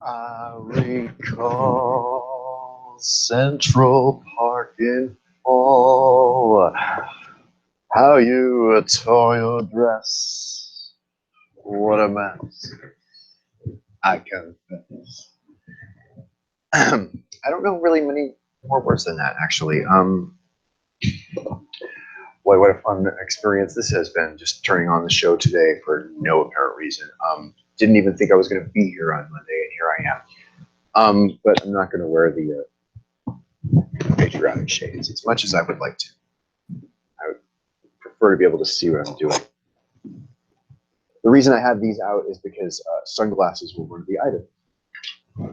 I recall Central Park in fall. How you tore your dress. What a mess. I confess. I don't know really many more words than that, actually. What a fun experience this has been, just turning on the show today for no apparent reason. Didn't even think I was going to be here on Monday, and here I am. But I'm not going to wear the patriotic shades as much as I would like to. I would prefer to be able to see what I'm doing. The reason I have these out is because sunglasses were one of the items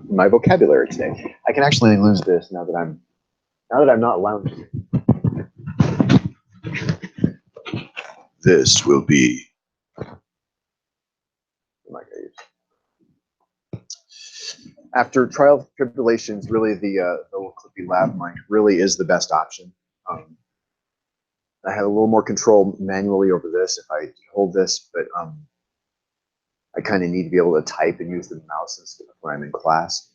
in my vocabulary today. I can actually lose this now that I'm not lounging. This will be. After trial of tribulations, really the little clippy lav mic really is the best option. I have a little more control manually over this if I hold this, but I kind of need to be able to type and use the mouse instead of when I'm in class.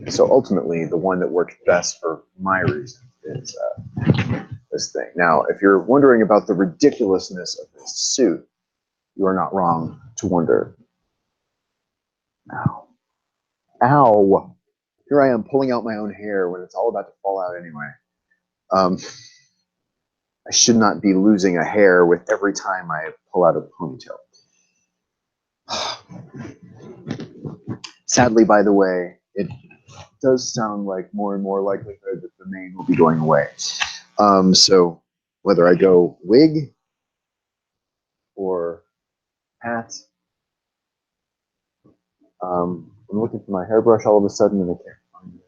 So ultimately, the one that works best for my reason is this thing. Now, if you're wondering about the ridiculousness of this suit, you are not wrong to wonder. Ow. Ow. Here I am pulling out my own hair when it's all about to fall out anyway. I should not be losing a hair with every time I pull out of the ponytail. Sadly, by the way, it does sound like more and more likelihood that the mane will be going away. So whether I go wig or hat, I'm looking for my hairbrush all of a sudden and I can't find it.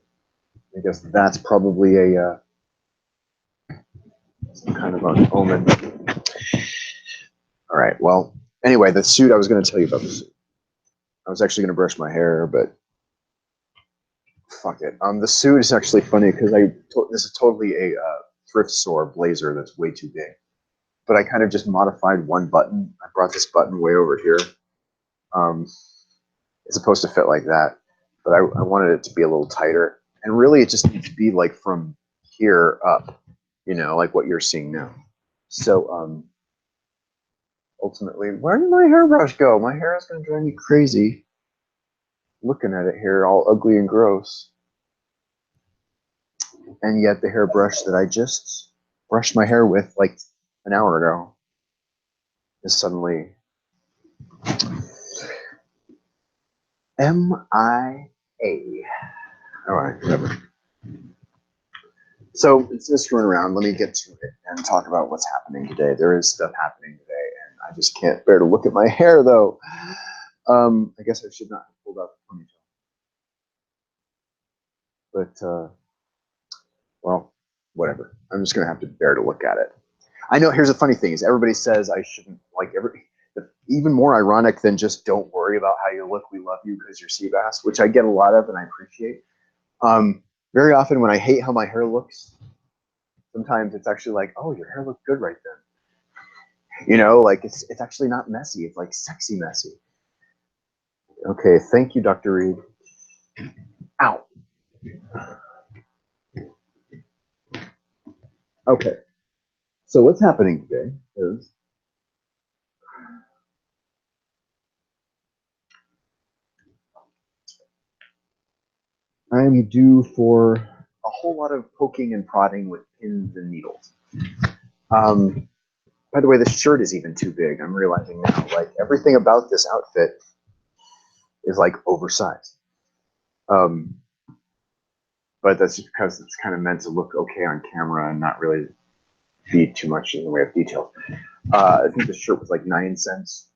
I guess that's probably a some kind of an omen. All right. Well, anyway, the suit, I was going to tell you about the suit. I was actually going to brush my hair, but fuck it. The suit is actually funny because this is totally a thrift store blazer that's way too big. But I kind of just modified one button. I brought this button way over here. It's supposed to fit like that, but I wanted it to be a little tighter. And really, it just needs to be like from here up, you know, like what you're seeing now. So ultimately, where did my hairbrush go? My hair is going to drive me crazy looking at it here, all ugly and gross. And yet the hairbrush that I just brushed my hair with like an hour ago is suddenly MIA. All right, whatever. So instead of screwing around, let me get to it and talk about what's happening today. There is stuff happening today, and I just can't bear to look at my hair, though. I guess I should not have pulled out the ponytail. But, well, whatever. I'm just going to have to bear to look at it. I know, here's the funny thing, is everybody says I shouldn't, like, even more ironic than just don't worry about how you look, we love you because you're cBas, which I get a lot of and I appreciate. Very often when I hate how my hair looks, sometimes it's actually like, oh, your hair looked good right then. You know, like it's actually not messy. It's like sexy messy. Okay, thank you, Dr. Reed. Ow. Okay, so what's happening today is I am due for a whole lot of poking and prodding with pins and needles. By the way, this shirt is even too big. I'm realizing now, like everything about this outfit is like oversized. But that's just because it's kind of meant to look okay on camera and not really be too much in the way of detail. I think the shirt was like 9 cents.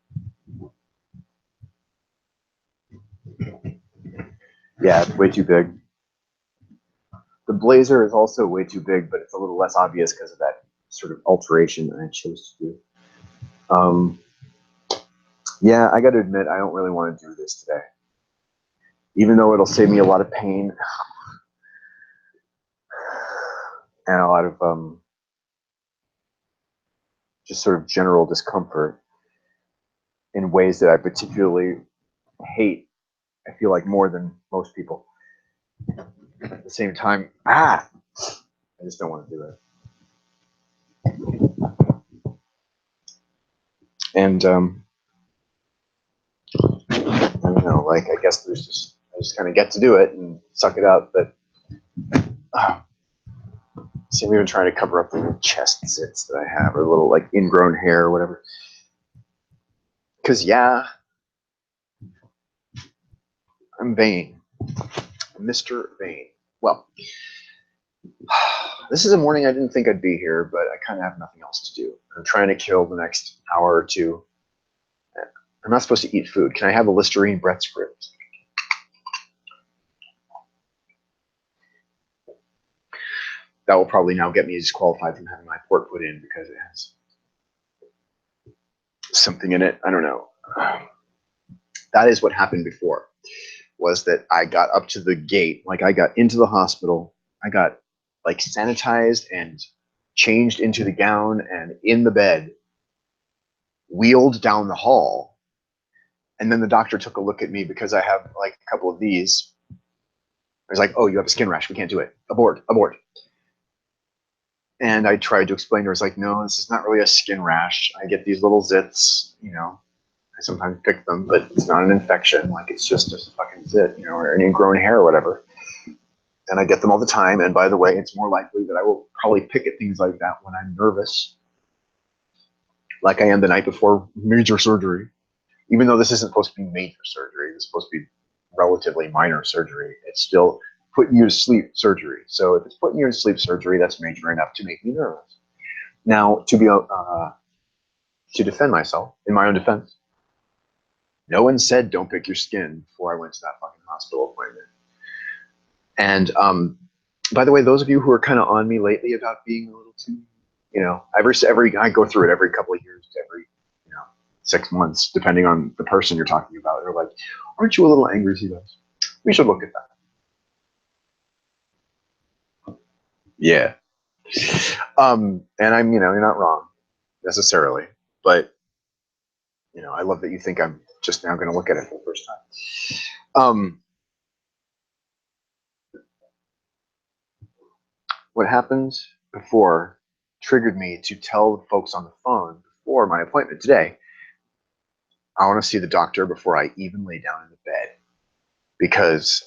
Yeah, it's way too big. The blazer is also way too big, but it's a little less obvious because of that sort of alteration that I chose to do. Yeah, I got to admit, I don't really want to do this today. Even though it'll save me a lot of pain and a lot of just sort of general discomfort in ways that I particularly hate I feel like more than most people. At the same time, I just don't want to do it. And I don't know, like I guess I just kind of get to do it and suck it up. But see, I'm even trying to cover up the little chest zits that I have, or little like ingrown hair or whatever. Because yeah, I'm vain, Mr. Vain. Well, this is a morning I didn't think I'd be here, but I kind of have nothing else to do. I'm trying to kill the next hour or two. I'm not supposed to eat food. Can I have a Listerine breath spray? That will probably now get me disqualified from having my port put in because it has something in it. I don't know. That is what happened before, was that I got up to the gate, like I got into the hospital, I got like sanitized and changed into the gown and in the bed, wheeled down the hall, and then the doctor took a look at me because I have like a couple of these. I was like, oh, you have a skin rash, we can't do it. Abort, abort. And I tried to explain to her, I was like, no, this is not really a skin rash. I get these little zits, you know. I sometimes pick them, but it's not an infection. Like it's just a fucking zit, you know, or an ingrown hair or whatever. And I get them all the time. And by the way, it's more likely that I will probably pick at things like that when I'm nervous, like I am the night before major surgery. Even though this isn't supposed to be major surgery, it's supposed to be relatively minor surgery. It's still putting you to sleep surgery. So if it's putting you to sleep surgery, that's major enough to make me nervous. Now, to defend myself, in my own defense, no one said don't pick your skin before I went to that fucking hospital appointment. And by the way, those of you who are kind of on me lately about being a little too, you know, every I go through it every couple of years, every 6 months, depending on the person you're talking about. They're like, aren't you a little angry, cBas? We should look at that. Yeah. And I'm, you're not wrong necessarily, but I love that you think I'm just now going to look at it for the first time. What happened before triggered me to tell the folks on the phone before my appointment today, I want to see the doctor before I even lay down in the bed, because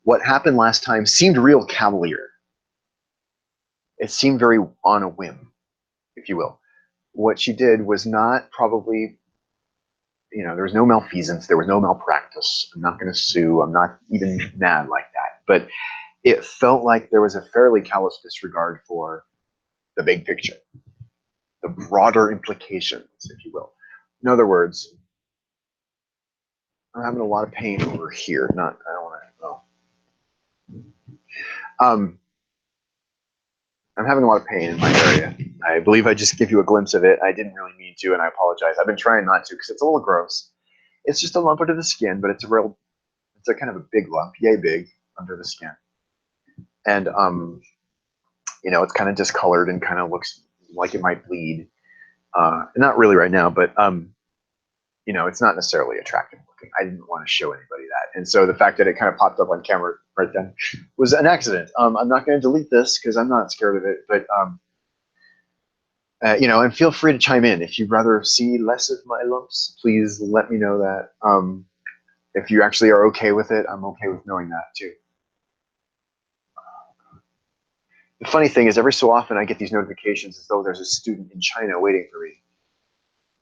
what happened last time seemed real cavalier. It seemed very on a whim, if you will. What she did was not probably, there was no malfeasance, there was no malpractice. I'm not going to sue. I'm not even mad like that. But it felt like there was a fairly callous disregard for the big picture, the broader implications, if you will. In other words, I'm having a lot of pain over here. I don't want to. I'm having a lot of pain in my area. I believe I just gave you a glimpse of it. I didn't really mean to, and I apologize. I've been trying not to because it's a little gross. It's just a lump under the skin, but it's a kind of a big lump, yay big, under the skin. And it's kind of discolored and kind of looks like it might bleed. Not really right now, but it's not necessarily attractive looking. I didn't want to show anybody that. And so the fact that it kind of popped up on camera right then was an accident. I'm not going to delete this because I'm not scared of it, but and feel free to chime in. If you'd rather see less of my lumps, please let me know that. If you actually are okay with it, I'm okay with knowing that too. The funny thing is, every so often I get these notifications as though there's a student in China waiting for me.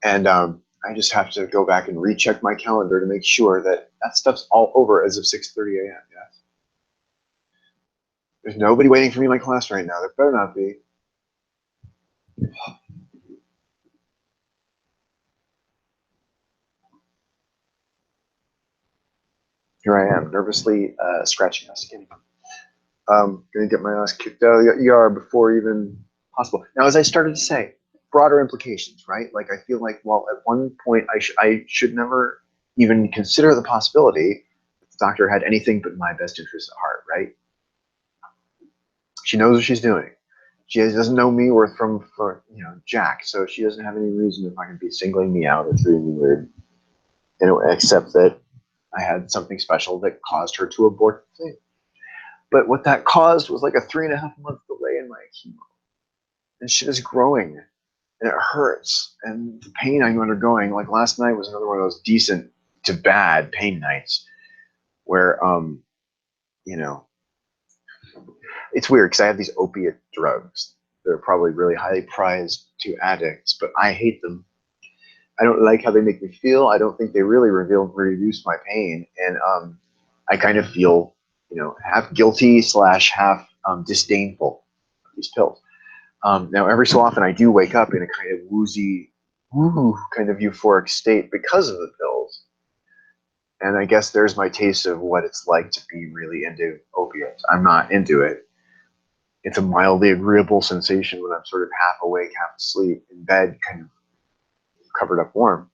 And I just have to go back and recheck my calendar to make sure that stuff's all over as of 6:30 a.m. Yes. There's nobody waiting for me in my class right now. There better not be. Here I am, nervously scratching my skin. Gonna get my ass kicked out of the ER before even possible. Now, as I started to say, broader implications, right? Like I feel like, well, at one point I should never even consider the possibility that the doctor had anything but my best interest at heart, right? She knows what she's doing. She doesn't know me or from Jack, so she doesn't have any reason if I can be singling me out or treating me weird. Except that I had something special that caused her to abort the thing. But what that caused was like a 3.5 month delay in my chemo. And shit is growing and it hurts. And the pain I'm undergoing, like last night was another one of those decent to bad pain nights where, you know, it's weird because I have these opiate drugs. They're probably really highly prized to addicts, but I hate them. I don't like how they make me feel. I don't think they really reduce my pain. And I kind of feel, half guilty / half disdainful of these pills. Now, every so often I do wake up in a kind of woozy, kind of euphoric state because of the pills. And I guess there's my taste of what it's like to be really into opiates. I'm not into it. It's a mildly agreeable sensation when I'm sort of half awake, half asleep in bed, kind of covered up warm.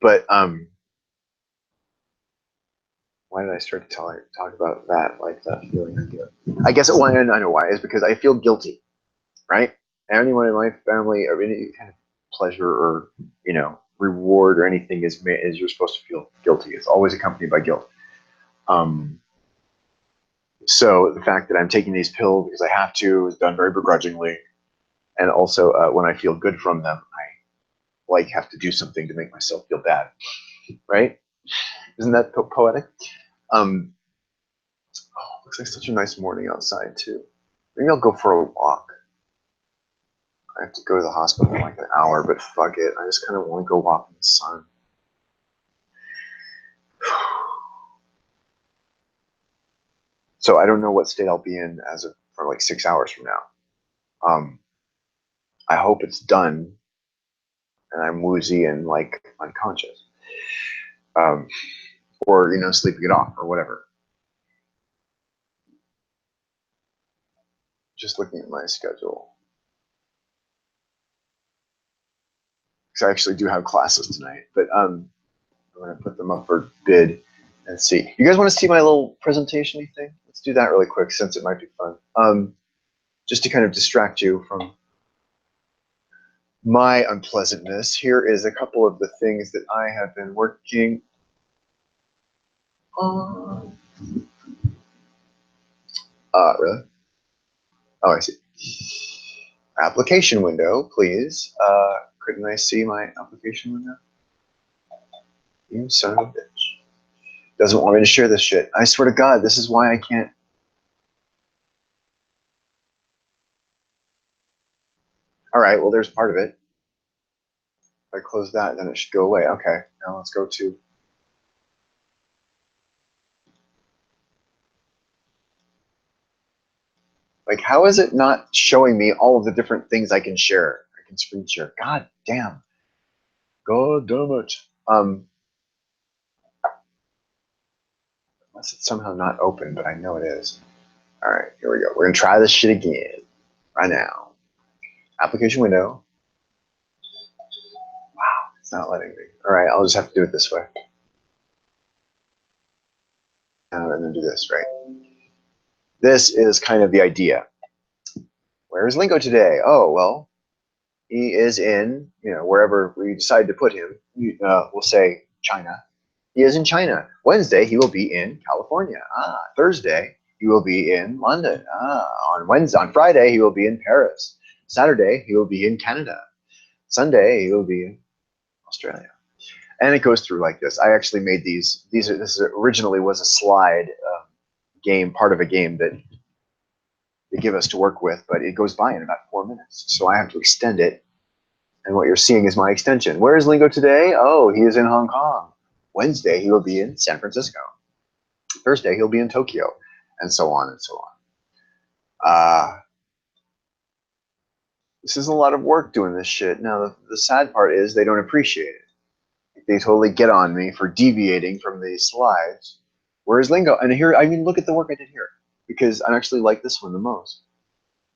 But why did I start to talk about that, like that feeling I get? I guess I know why. Is because I feel guilty, right? Anyone in my family or any kind of pleasure or reward or anything is you're supposed to feel guilty. It's always accompanied by guilt. So the fact that I'm taking these pills because I have to is done very begrudgingly, and also when I feel good from them, I have to do something to make myself feel bad, right? Isn't that poetic? Looks like such a nice morning outside too. Maybe I'll go for a walk. I have to go to the hospital in like an hour, but fuck it. I just kind of want to go walk in the sun. So I don't know what state I'll be in for like 6 hours from now. I hope it's done and I'm woozy and like unconscious. Or, sleeping it off or whatever. Just looking at my schedule. Because I actually do have classes tonight, but I'm going to put them up for bid and see. You guys want to see my little presentation-y thing? Let's do that really quick since it might be fun. Just to kind of distract you from my unpleasantness, here is a couple of the things that I have been working on. Really? Oh, I see. Application window, please. Couldn't I see my application window? You son of a bitch. Doesn't want me to share this shit. I swear to God, this is why I can't. All right, well, there's part of it. If I close that, then it should go away. Okay, now let's go to. Like, how is it not showing me all of the different things I can share? I can screen share. God damn. God damn it. Unless it's somehow not open, but I know it is. All right, here we go. We're going to try this shit again right now. Application window. Wow, it's not letting me. All right, I'll just have to do it this way. And then do this, right? This is kind of the idea. Where is Lingo today? Oh, well, he is in, wherever we decide to put him. We'll say China. He is in China. Wednesday, he will be in California. Thursday, he will be in London. On Friday, he will be in Paris. Saturday, he will be in Canada. Sunday, he will be in Australia. And it goes through like this. I actually made these. This originally was a slide game, part of a game that they give us to work with, but it goes by in about 4 minutes. So I have to extend it. And what you're seeing is my extension. Where is Lingo today? Oh, he is in Hong Kong. Wednesday, he will be in San Francisco. Thursday, he'll be in Tokyo, and so on and so on. This is a lot of work doing this shit. Now, the sad part is they don't appreciate it. They totally get on me for deviating from these slides. Where's Lingo? And here, look at the work I did here, because I actually like this one the most.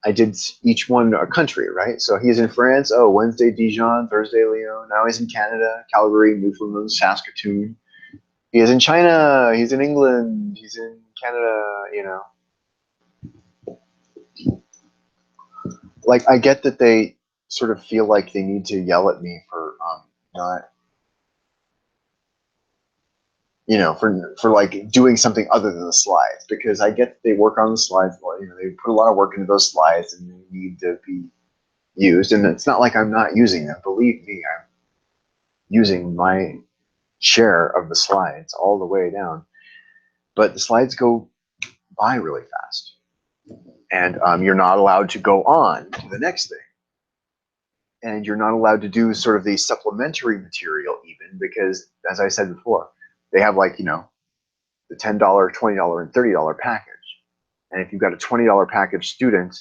I did each one a country, right? So he's in France. Oh, Wednesday, Dijon. Thursday, Lyon. Now he's in Canada, Calgary, Newfoundland, Saskatoon. He is in China. He's in England. He's in Canada, Like, I get that they sort of feel like they need to yell at me for not you know, for like doing something other than the slides, because I get they work on the slides, you know, they put a lot of work into those slides and they need to be used. And it's not like I'm not using them. Believe me, I'm using my share of the slides all the way down. But the slides go by really fast. And you're not allowed to go on to the next thing. And you're not allowed to do sort of the supplementary material even, because as I said before, they have like, you know, the $10, $20, and $30 package. And if you've got a $20 package student,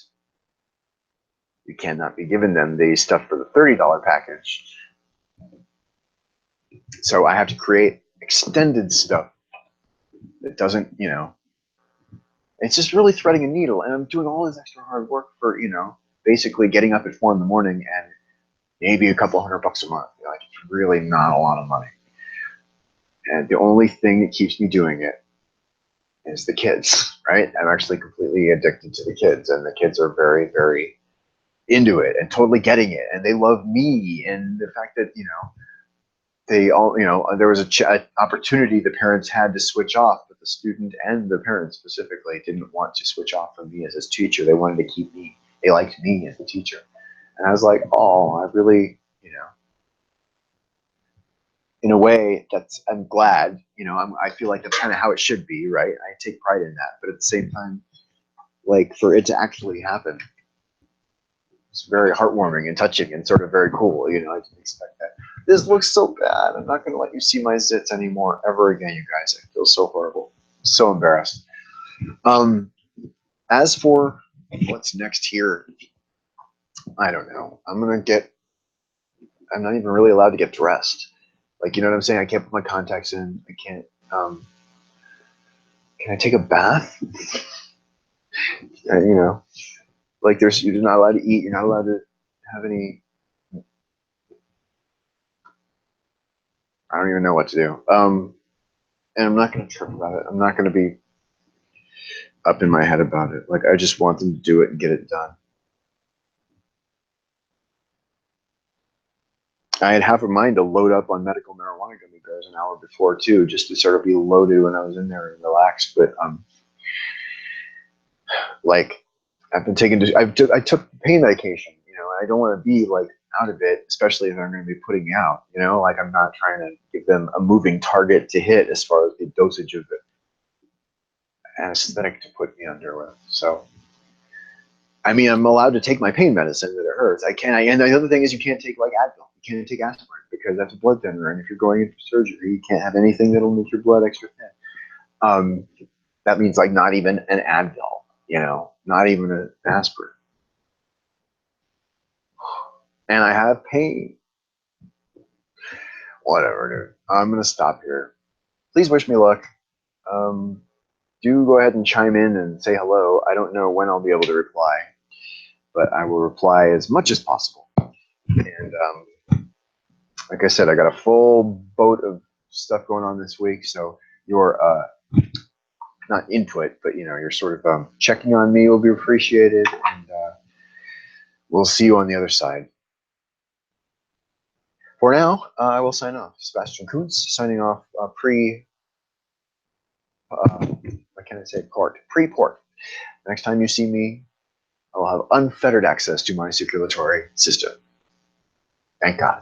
you cannot be giving them the stuff for the $30 package. So I have to create extended stuff that doesn't, you know, it's just really threading a needle. And I'm doing all this extra hard work for, you know, basically getting up at 4 in the morning and maybe a couple $100 a month. Like, it's really not a lot of money. And the only thing that keeps me doing it is the kids, right? I'm actually completely addicted to the kids, and the kids are very, very into it and totally getting it. And they love me. And the fact that, you know, they all, you know, there was a opportunity the parents had to switch off, but the student and the parents specifically didn't want to switch off from me as his teacher. They wanted to keep me. They liked me as the teacher. And I was like, oh, I really, you know, in a way that's, I'm glad, you know, I feel like that's kind of how it should be, right? I take pride in that. But at the same time, like, for it to actually happen, it's very heartwarming and touching and sort of very cool. You know, I didn't expect that. This looks so bad. I'm not going to let you see my zits anymore ever again, you guys. I feel so horrible. So embarrassed. As for what's next here, I don't know. I'm not even really allowed to get dressed. Like, you know what I'm saying? I can't put my contacts in. I can't, can I take a bath? You know, like you're not allowed to eat. You're not allowed to have any, I don't even know what to do. And I'm not going to trip about it. I'm not going to be up in my head about it. Like, I just want them to do it and get it done. I had half a mind to load up on medical marijuana gummy bears an hour before too, just to sort of be loaded when I was in there and relaxed. But like, I've been I took pain medication, you know, and I don't want to be like out of it, especially if I'm going to be putting out, you know, like I'm not trying to give them a moving target to hit as far as the dosage of the anesthetic to put me under with. So, I mean, I'm allowed to take my pain medicine that it hurts. And the other thing is you can't take like Advil. You can't take aspirin because that's a blood thinner. And if you're going in for surgery, you can't have anything that'll make your blood extra thin. That means like not even an Advil, you know, not even an aspirin. And I have pain. Whatever, dude. I'm going to stop here. Please wish me luck. Do go ahead and chime in and say hello. I don't know when I'll be able to reply, but I will reply as much as possible. And like I said, I got a full boat of stuff going on this week. So your not input, but you know, your sort of checking on me will be appreciated. And we'll see you on the other side. For now, I will sign off. Sebastian Kuntz signing off what can I say? Pre-port. Next time you see me, I will have unfettered access to my circulatory system. Thank God.